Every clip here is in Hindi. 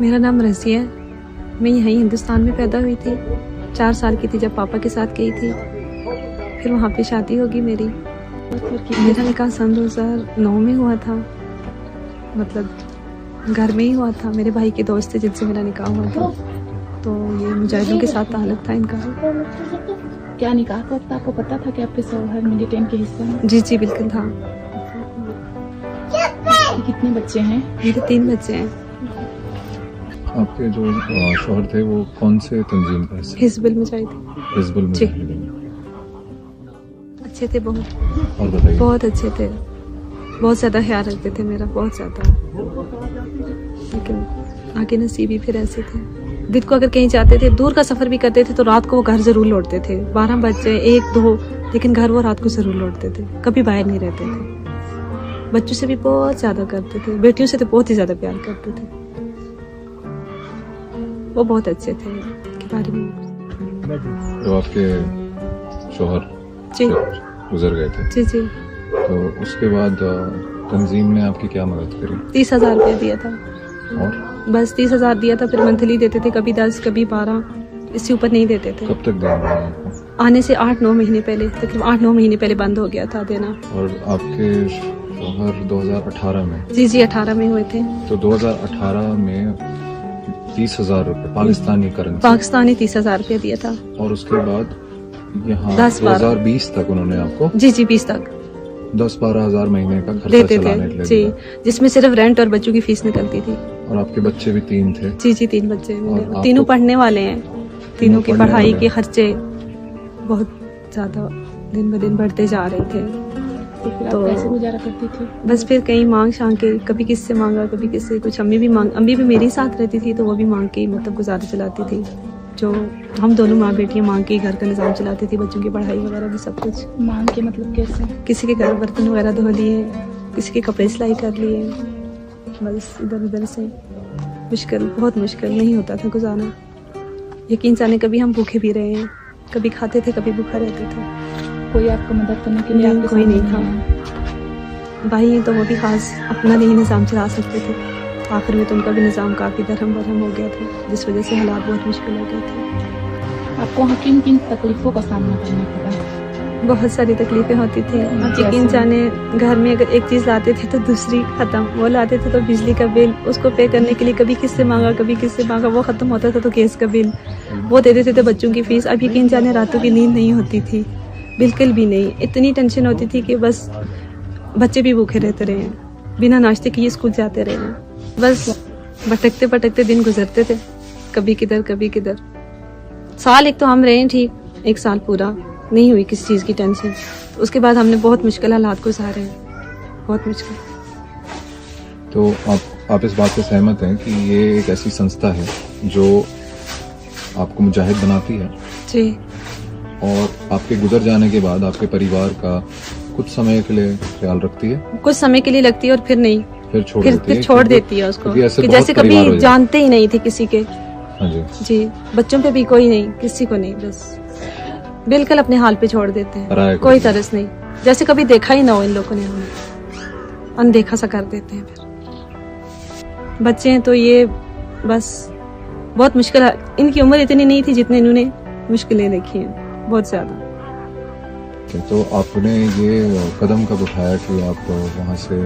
मेरा नाम रज़िया है। मैं यहीं हिंदुस्तान में पैदा हुई थी। 4 साल की थी जब पापा के साथ गई थी। फिर वहाँ पे शादी होगी मेरी। मेरा निकाह सन 2009 में हुआ था, मतलब घर में ही हुआ था। मेरे भाई के दोस्त थे जिनसे मेरा निकाह हुआ था, तो ये मुजाहिदों के साथ ताल्लुक़ था इनका। क्या निकाह का वक्त आपको पता था कि आपके शौहर मिलिटेंट के हिस्से में? जी बिल्कुल था। कितने बच्चे हैं? मेरे 3 बच्चे हैं। आपके जो शौहर थे वो कौन से तंजीम का हिस्सा? हिज़्बुल मुजाहिदीन। हिज़्बुल मुजाहिदीन। अच्छे थे बहुत। और बताइए। बहुत अच्छे थे, बहुत ज़्यादा ख्याल रखते थे मेरा, बहुत ज़्यादा। लेकिन आगे नसीब ही फिर ऐसे थे। दिन को अगर कहीं जाते थे, दूर का सफ़र भी करते थे, तो रात को वो घर ज़रूर लौटते थे। 12 बजे 1, 2, लेकिन घर वो रात को ज़रूर लौटते थे, कभी बाहर नहीं रहते थे। बच्चों से भी बहुत ज़्यादा करते थे, बेटियों से तो बहुत ही ज़्यादा प्यार करते थे। वो बहुत अच्छे थे के बारे में। तो आपके शौहर जी गुजर गए थे? जी। तो उसके बाद तंजीम ने आपकी क्या मदद करी? 30,000 रुपया दिया था। और बस 30,000 दिया था। फिर मंथली देते थे, कभी 10, कभी 12, इससे ऊपर नहीं देते थे। कब तक देना है आपको? आने से 8-9 महीने पहले, तकरीबन 8-9 महीने पहले बंद हो गया था देना। और आपके शौहर 2018 में? जी 18 में हुए थे। तो 2018 में 30,000 रुपये पाकिस्तानी करेंसी, पाकिस्तानी 30,000 रुपया दिया था। और उसके बाद यहाँ 10-12 2020 तक उन्होंने आपको जी 20 तक 10-12 हज़ार महीने का खर्चा देते चलाने के थे लिए जी, दिया। जिसमें सिर्फ रेंट और बच्चों की फीस निकलती थी। और आपके बच्चे भी 3 थे? जी 3 बच्चे मेरे, और तीनों आपको- पढ़ने वाले हैं। तीनों की पढ़ने पढ़ाई वाले के हैं। खर्चे बहुत ज़्यादा दिन ब दिन बढ़ते जा रहे थे। तो फिर आप तो- कैसे गुजारा करती थी? बस फिर कहीं मांग शांग के, कभी किससे मांगा, कभी किससे कुछ। अम्मी भी मेरे साथ रहती थी, तो वो भी मांग के ही मतलब गुजारा चलाती थी। जो हम दोनों माँ बेटियाँ मांग के ही घर का निज़ाम चलाती थी, बच्चों की पढ़ाई वगैरह भी सब कुछ। मांग के मतलब कैसे? किसी के घर बर्तन वगैरह धो लिए, किसी के कपड़े सिलाई कर लिए, बस इधर उधर से। मुश्किल, बहुत मुश्किल, नहीं होता था गुजारा। यकीन जाने कभी हम भूखे भी रहे हैं, कभी खाते थे, कभी भूखा रहते थे। कोई आपको मदद करने के लिए नहीं, आपके कोई नहीं सामने था। भाई हैं तो वो भी खास अपना नहीं निज़ाम चला सकते थे। आखिर में तो उनका भी निज़ाम काफ़ी दरहम बरहम हो गया था, जिस वजह से हालात बहुत मुश्किल हो गए थे। आपको वहाँ किन किन तकलीफ़ों का सामना करना पड़ा? बहुत सारी तकलीफ़ें होती थी। जैसे? यकीन जाने घर में अगर एक चीज़ लाते थे तो दूसरी ख़त्म। वो लाते थे तो बिजली का बिल, उसको पे करने के लिए कभी किससे मांगा, कभी किससे मांगा, वो ख़त्म होता था तो गैस का बिल, वो दे देते थे बच्चों की फ़ीस। अब यकीन जाने रातों की नींद नहीं होती थी, बिल्कुल भी नहीं। इतनी टेंशन होती थी कि बस बच्चे भी भूखे रहते रहे हैं, बिना नाश्ते किए स्कूल जाते रहे हैं। बस भटकते भटकते दिन गुजरते थे, कभी किधर कभी किधर। साल एक तो हम रहे ठीक, 1 साल पूरा नहीं हुई किसी चीज़ की टेंशन। तो उसके बाद हमने बहुत मुश्किल हालात गुजारे हैं, बहुत मुश्किल। तो आप इस बात से सहमत हैं कि ये एक ऐसी संस्था है जो आपको मुजाहिद बनाती है, जी और आपके गुजर जाने के बाद आपके परिवार का कुछ समय के लिए ख्याल रखती है, कुछ समय के लिए लगती है और फिर नहीं, फिर छोड़ फिर देती है? छोड़ देती है उसको, क्योंकि ऐसे कि बहुत जैसे परिवार हो कभी जाते हैं। जानते ही नहीं थे किसी के। हाँ जी। जी बच्चों पे भी कोई नहीं, किसी को नहीं, बस बिल्कुल अपने हाल पे छोड़ देते हैं, पराया कर कोई देते हैं। तरस नहीं, जैसे कभी देखा ही ना हो इन लोगों ने हमें, अनदेखा सा कर देते हैं। फिर बच्चे हैं तो ये बस बहुत मुश्किल है। इनकी उम्र इतनी नहीं थी जितने इन्होंने मुश्किलें देखी हैं, बहुत ज़्यादा। तो आपने ये कदम कब उठाया कि आप वहाँ से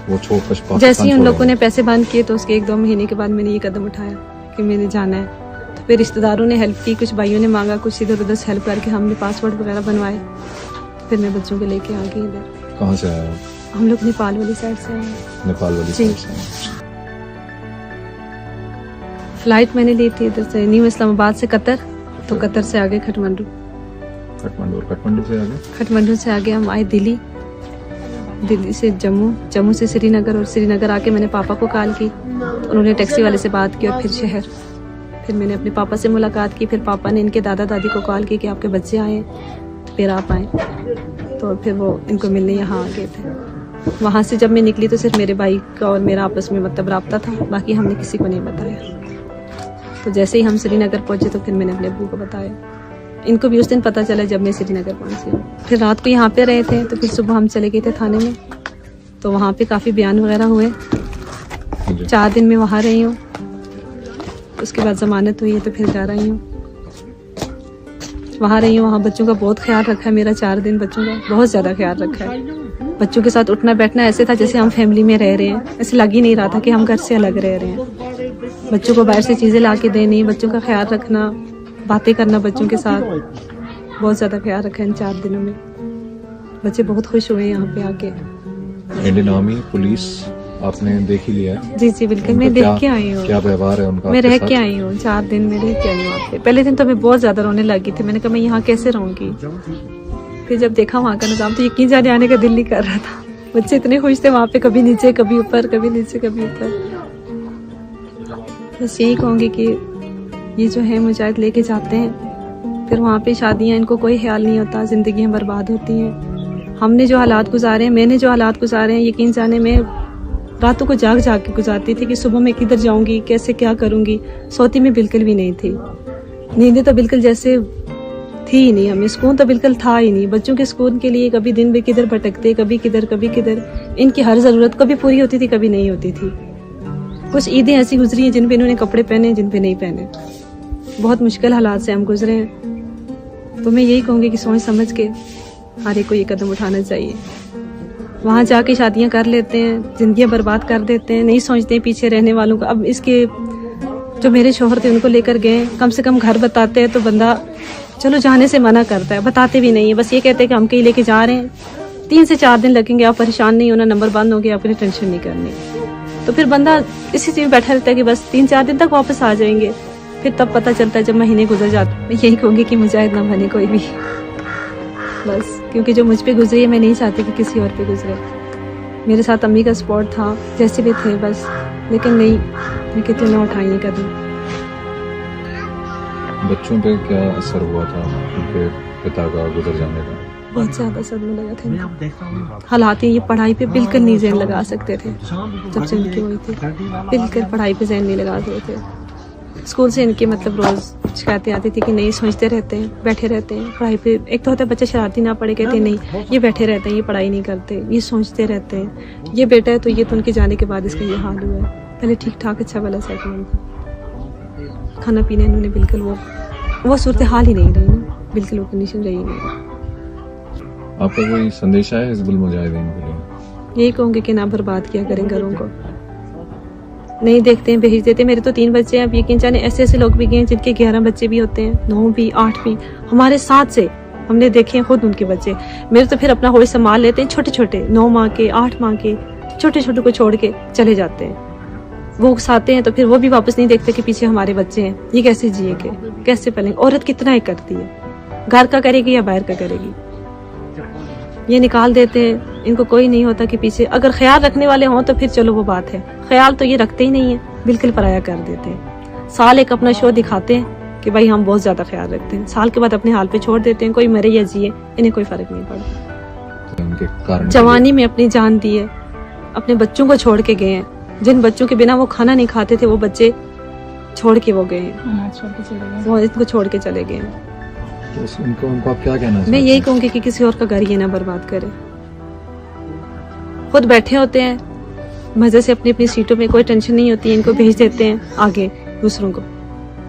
वो छोड़ पाकिस्तान जैसे ही उन लोगों छोड़ेंगे? ने पैसे बंद किए तो उसके 1-2 महीने के बाद मैंने ये कदम उठाया कि मैंने जाना है। तो फिर रिश्तेदारों ने हेल्प की, कुछ भाइयों ने मांगा, कुछ इधर उधर से हेल्प करके हमने पासपोर्ट वगैरह बनवाए। फिर मैं बच्चों को लेके आ गई इधर। कहाँ से आए आप? हम लोग नेपाल वाली साइड से आए हैं। नेपाल वाली जी। साइड से? फ्लाइट मैंने ली थी इधर से न्यू इस्लामाबाद से कतर, तो कतर से आगे खटमंडू, काठमांडू, और काठमांडू से आगे खटमंडू से आगे हम आए दिल्ली, दिल्ली से जम्मू, जम्मू से श्रीनगर, और श्रीनगर आके मैंने पापा को कॉल की, तो उन्होंने टैक्सी वाले से बात की, और फिर शहर। फिर मैंने अपने पापा से मुलाकात की, फिर पापा ने इनके दादा दादी को कॉल की कि आपके बच्चे आए हैं, फिर आप आए। तो फिर वो इनको मिलने यहाँ आ गए थे। वहाँ से जब मैं निकली तो सिर्फ मेरे भाई का और मेरा आपस में मतलब रब्ता था, बाकी हमने किसी को नहीं बताया। तो जैसे ही हम श्रीनगर पहुँचे तो फिर मैंने अपने अब्बू को बताया। इनको भी उस दिन पता चला जब मैं श्रीनगर पहुँची। फिर रात को यहाँ पे रहे थे, तो फिर सुबह हम चले गए थे थाने में, तो वहाँ पे काफ़ी बयान वगैरह हुए। 4 दिन में वहाँ रही हूँ। उसके बाद ज़मानत हुई है तो फिर जा रही हूँ। वहाँ रही हूँ, वहाँ बच्चों का बहुत ख्याल रखा है मेरा। 4 दिन बच्चों का बहुत ज़्यादा ख्याल रखा है। बच्चों के साथ उठना बैठना ऐसे था जैसे हम फैमिली में रह रहे हैं। ऐसे लग ही नहीं रहा था कि हम घर से अलग रह रहे हैं। बच्चों को बाहर से चीज़ें ला के देनी, बच्चों का ख्याल रखना, बातें करना बच्चों के साथ, बहुत ज़्यादा ख्याल रखा है इन 4 दिनों में। बच्चे बहुत खुश हुए यहाँ पे आके। इंडियन आर्मी पुलिस आपने देख ही लिया है? जी जी बिल्कुल, मैं देख के आई हूँ। क्या व्यवहार है उनका? मैं रह के आई हूँ 4 दिन में रह के आई हूँ वहाँ पे। पहले दिन तो मैं बहुत ज़्यादा रोने लगी थी। मैंने कहा मैं यहाँ कैसे रहूँगी। फिर जब देखा वहाँ का निज़ाम तो यकीन जाने आने का दिल नहीं कर रहा था। बच्चे इतने खुश थे वहाँ पे, कभी नीचे कभी ऊपर, कभी नीचे कभी ऊपर। बस यही कहूँगी कि ये जो है मुजाहिद लेके जाते हैं, फिर वहाँ पे शादियाँ, इनको कोई ख्याल नहीं होता, ज़िंदगियाँ बर्बाद होती हैं। हमने जो हालात गुजारे हैं, मैंने जो हालात गुजारे हैं, यकीन जाने में रातों को जाग जाग के गुजारती थी कि सुबह मैं किधर जाऊंगी, कैसे क्या करूंगी। सोती में बिल्कुल भी नहीं थी। नींदें तो बिल्कुल जैसे थी ही नहीं, हमें सुकून तो बिल्कुल था ही नहीं। बच्चों के सुकून के लिए कभी दिन में किधर भटकते, कभी किधर कभी किधर। इनकी हर ज़रूरत कभी पूरी होती थी, कभी नहीं होती थी। कुछ ईदें ऐसी गुजरी हैं जिन पे इन्होंने कपड़े पहने, जिन पे नहीं पहने। बहुत मुश्किल हालात से हम गुजरे हैं। तो मैं यही कहूँगी कि सोच समझ के हर एक को ये कदम उठाना चाहिए। वहाँ जाके शादियाँ कर लेते हैं, जिंदगियाँ बर्बाद कर देते हैं, नहीं सोचते हैं पीछे रहने वालों का। अब इसके जो मेरे शोहर थे उनको लेकर गए, कम से कम घर बताते हैं तो बंदा चलो जाने से मना करता है, बताते भी नहीं है। बस ये कहते हैं कि हम कहीं लेके जा रहे हैं, 3 से 4 दिन लगेंगे, आप परेशान नहीं होना, नंबर बंद हो गया, अपनी टेंशन नहीं करनी। तो फिर बंदा इसी चीज़ में बैठा रहता है कि बस 3-4 दिन तक वापस आ जाएंगे। फिर तब पता चलता है जब महीने गुजर जाते। मैं यही कहूँगी कि मुजाहिद ना बने कोई भी, बस। क्योंकि जो मुझ पे गुजरी है, मैं नहीं चाहती कि किसी और पे गुजरे। मेरे साथ अम्मी का सपोर्ट था, जैसे भी थे बस, लेकिन नहीं, मैं कहती हूँ ना उठाइए कदम। बच्चों पे क्या असर हुआ था उनके पिता का गुजर जाने का? बहुत ज़्यादा सदमा लगा था। हालात ये पढ़ाई पे बिल्कुल नहीं ज़हन लगा सकते थे। जब से इनकी हुई थी बिल्कुल पढ़ाई पे ज़हन नहीं लगा रहे थे। स्कूल से इनके मतलब रोज़ शिकायतें आती थी कि नहीं, सोचते रहते हैं, बैठे रहते हैं पढ़ाई पे। एक तो होता है बच्चे शरारती ना पढ़े, कहते नहीं ये बैठे रहते हैं, ये पढ़ाई नहीं करते, ये सोचते रहते हैं। ये बेटा है तो ये तो उनके जाने के बाद इसका ये हाल हुआ है। पहले ठीक ठाक अच्छा वाला सेटलमेंट था। खाना पीना इन्होंने बिल्कुल वो सूरत हाल ही नहीं रही ना, बिल्कुल वो कंडीशन रही नहीं। आपका कोई संदेश है हिज़्बुल मुजाहिदीन के लिए? यही कहूँगी कि ना बर्बाद किया करें घरों को, नहीं देखते हैं, भेज देते हैं। मेरे तो 3 बच्चे हैं, अब यकीन जाने ऐसे ऐसे लोग भी गए हैं जिनके 11 बच्चे भी होते हैं, 9 भी, 8 भी। हमारे साथ से हमने देखे हैं खुद उनके बच्चे। मेरे तो फिर अपना होश संभाल लेते हैं, छोटे छोटे 9 माह के, 8 माह के, छोटे छोटे को छोड़ के चले जाते हैं। वो उकसाते हैं तो फिर वो भी वापस नहीं देखते कि पीछे हमारे बच्चे हैं, ये कैसे जिएंगे, कैसे पलेंगे। औरत कितना ही करती है, घर का करेगी या बाहर का करेगी। ये निकाल देते हैं, इनको कोई नहीं होता कि पीछे अगर ख्याल रखने वाले हों तो फिर चलो वो बात है। ख्याल तो ये रखते ही नहीं है, बिल्कुल पराया कर देते हैं। साल एक अपना शो दिखाते हैं कि भाई हम बहुत ज्यादा ख्याल रखते हैं, साल के बाद अपने हाल पे छोड़ देते हैं। कोई मरे या जिए इन्हें कोई फर्क नहीं पड़ता। जवानी में अपनी जान दी है, अपने बच्चों को छोड़ के गए हैं। जिन बच्चों के बिना वो खाना नहीं खाते थे, वो बच्चे छोड़ के वो गए हैं, वो इनको छोड़ के चले गए हैं। तो उनको आप क्या कहना चाहते हैं? मैं यही कहूँगी कि किसी और का घर ये ना बर्बाद करे। खुद बैठे होते हैं मजे से अपनी अपनी सीटों में, कोई टेंशन नहीं होती है, इनको भेज देते हैं आगे दूसरों को।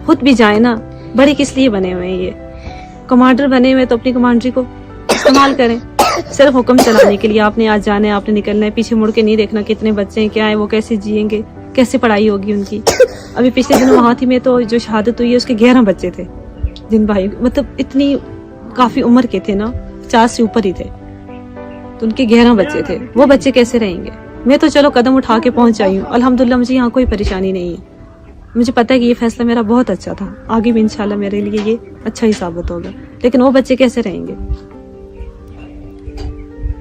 खुद भी जाए ना, बड़े किस लिए बने हुए हैं ये? कमांडर बने हुए तो अपनी कमांडरी को इस्तेमाल करें, सिर्फ हुक्म चलाने के लिए। आपने आज जाना है, आपने निकलना है, पीछे मुड़ के नहीं देखना कितने बच्चे हैं, क्या है, वो कैसे जिएंगे, कैसे पढ़ाई होगी उनकी। अभी पिछले दिनों वहां थी मैं, तो जो शहादत हुई है उसके 11 बच्चे थे, जिन भाई मतलब इतनी काफी उम्र के थे ना, 50 से ऊपर ही थे, तो उनके 11 बच्चे थे। वो बच्चे कैसे रहेंगे? मैं तो चलो कदम उठा के पहुंच आई हूँ, अल्हम्दुलिल्लाह। मुझे यहाँ कोई परेशानी नहीं है। मुझे पता है कि ये फैसला मेरा बहुत अच्छा था, आगे भी इंशाल्लाह मेरे लिए ये अच्छा ही साबित होगा। लेकिन वो बच्चे कैसे रहेंगे?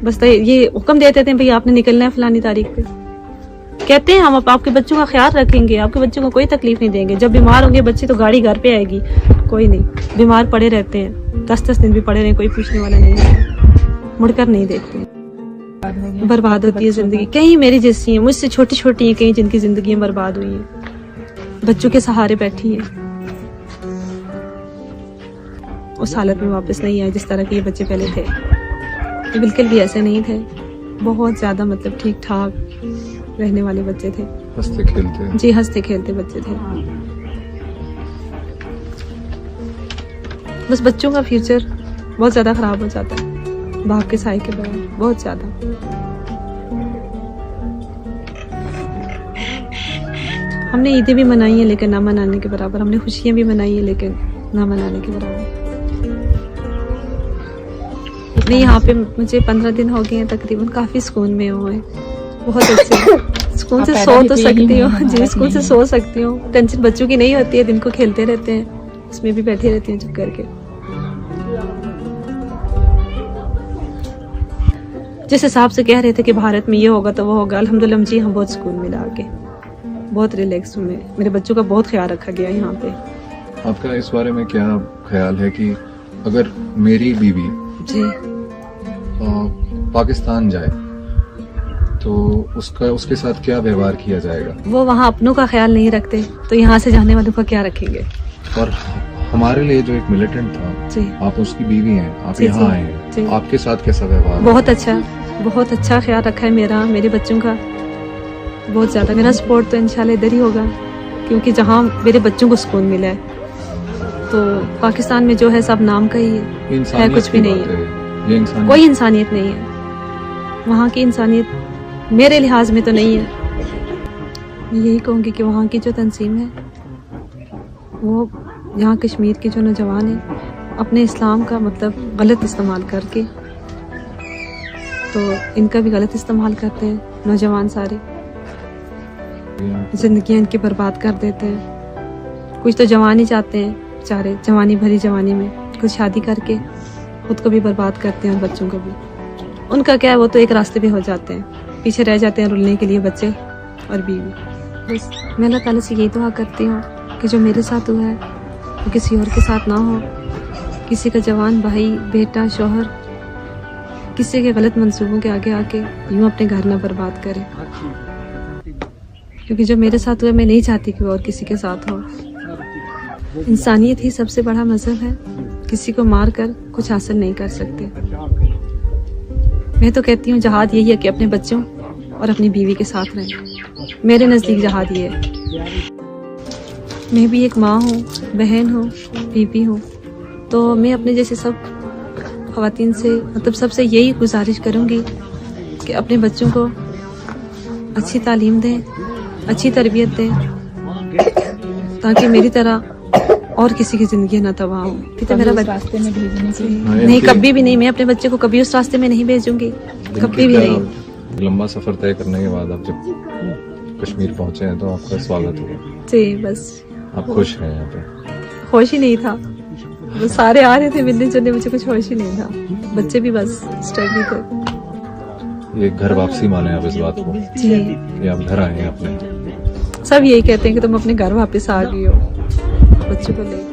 बस तो ये हुक्म देते थे भाई आपने निकलना है फलानी तारीख पे, कहते हैं हम आपके बच्चों का ख्याल रखेंगे, आपके बच्चों को कोई तकलीफ नहीं देंगे। जब बीमार होंगे बच्चे तो गाड़ी घर पे आएगी, कोई नहीं। बीमार पड़े रहते हैं, 10-10 दिन भी पड़े रहे, कोई पूछने वाला नहीं है, मुड़कर नहीं देखते। बर्बाद होती है जिंदगी। कहीं मेरी जैसी है, मुझसे छोटी छोटी है कहीं, जिनकी जिंदगी बर्बाद हुई है, बच्चों के सहारे बैठी है, उस हालत में वापस नहीं आए जिस तरह के ये बच्चे पहले थे। ये बिल्कुल भी ऐसे नहीं थे, बहुत ज्यादा मतलब ठीक ठाक रहने वाले बच्चे थे, हंसते खेलते। जी हंसते खेलते बच्चे थे। बस बच्चों का फ्यूचर बहुत ज़्यादा ख़राब हो जाता है बाप के साए के बगैर, बहुत ज़्यादा। हमने ईदें भी मनाई हैं लेकिन ना मनाने के बराबर, हमने खुशियाँ भी मनाई हैं लेकिन ना मनाने के बराबर। नहीं, यहाँ पे मुझे 15 दिन हो गए हैं तकरीबन, काफ़ी सुकून में हुए, बहुत अच्छे सुकून से सो तो सकती हूँ जी, सुकून से सो सकती हूँ। टेंशन बच्चों की नहीं होती है, दिन को खेलते रहते हैं, उसमें भी बैठी रहती हूँ चुप करके। जिस हिसाब से कह रहे थे कि भारत में ये होगा तो वो होगा, अल्हम्दुलिल्लाह जी हम बहुत सुकून मिला आके, बहुत रिलैक्स हुए। मेरे बच्चों का बहुत ख्याल रखा गया यहाँ पे। आपका इस बारे में क्या ख्याल है कि अगर मेरी बीवी जी पाकिस्तान जाए तो उसके साथ क्या व्यवहार किया जाएगा? वो वहाँ अपनों का ख्याल नहीं रखते तो यहाँ से जाने वालों का क्या रखेंगे? और हमारे लिए जो एक मिलिटेंट था जी, आप उसकी बीवी हैं, आप जी, यहाँ जी, आए हैं, जी। आपके साथ कैसा व्यवहार? बहुत अच्छा ख्याल रखा है मेरा, मेरे बच्चों का बहुत ज़्यादा। मेरा सपोर्ट तो इंशाल्लाह इधर ही होगा क्योंकि जहाँ मेरे बच्चों को सुकून मिला है, तो पाकिस्तान में जो है सब नाम का ही है, कुछ भी नहीं है, ये इंसानियत कोई इंसानियत नहीं है वहाँ की। इंसानियत मेरे लिहाज में तो नहीं है। मैं यही कहूँगी कि वहाँ की जो तंजीम है वो यहाँ कश्मीर के जो नौजवान हैं अपने इस्लाम का मतलब गलत इस्तेमाल करके, तो इनका भी गलत इस्तेमाल करते हैं नौजवान सारे, जिंदगी इनकी बर्बाद कर देते हैं। कुछ तो जवानी चाहते हैं बेचारे, जवानी भरी जवानी में कुछ शादी करके खुद को भी बर्बाद करते हैं और बच्चों को भी। उनका क्या है, वो तो एक रास्ते पे हो जाते हैं, पीछे रह जाते हैं रुलने के लिए बच्चे और बीवी। बस मैं अल्लाह ताला से यही दुआ करती हूँ कि जो मेरे साथ हुआ है वो किसी और के साथ ना हो। किसी का जवान भाई, बेटा, शौहर किसी के गलत मंसूबों के आगे आके यूँ अपने घर ना बर्बाद करे, क्योंकि जो मेरे साथ हुआ मैं नहीं चाहती कि वो और किसी के साथ हो। इंसानियत ही सबसे बड़ा मजहब है, किसी को मार कर कुछ हासिल नहीं कर सकते। मैं तो कहती हूँ जहाद यही है कि अपने बच्चों और अपनी बीवी के साथ रहें। मेरे नज़दीक जहाद ये है। मैं भी एक माँ हूँ, बहन हूँ, बीवी हूँ, तो मैं अपने जैसे सब ख़वातीन से मतलब सबसे यही गुजारिश करूँगी कि अपने बच्चों को अच्छी तालीम दें, अच्छी तरबियत दें, ताकि मेरी तरह और किसी की ज़िंदगी ना तबाह हो। कि मेरा रास्ते में भेजने की नहीं, कभी भी नहीं, मैं अपने बच्चे को कभी उस रास्ते में नहीं भेजूंगी, कभी भी नहीं। लंबा सफर तय करने के बाद आप जब कश्मीर पहुंचे हैं तो आपका स्वागत हुआ जी, बस आप खुश हैं यहाँ पे? होश ही नहीं था, वो सारे आ रहे थे मिलने जुलने, मुझे कुछ होश ही नहीं था, बच्चे भी बस स्टडी थे। ये घर वापसी माने आप इस बात को जी, कि आप घर आए हैं अपने? सब यही कहते हैं कि तुम अपने घर वापस आ गई हो बच्चों को लेकर।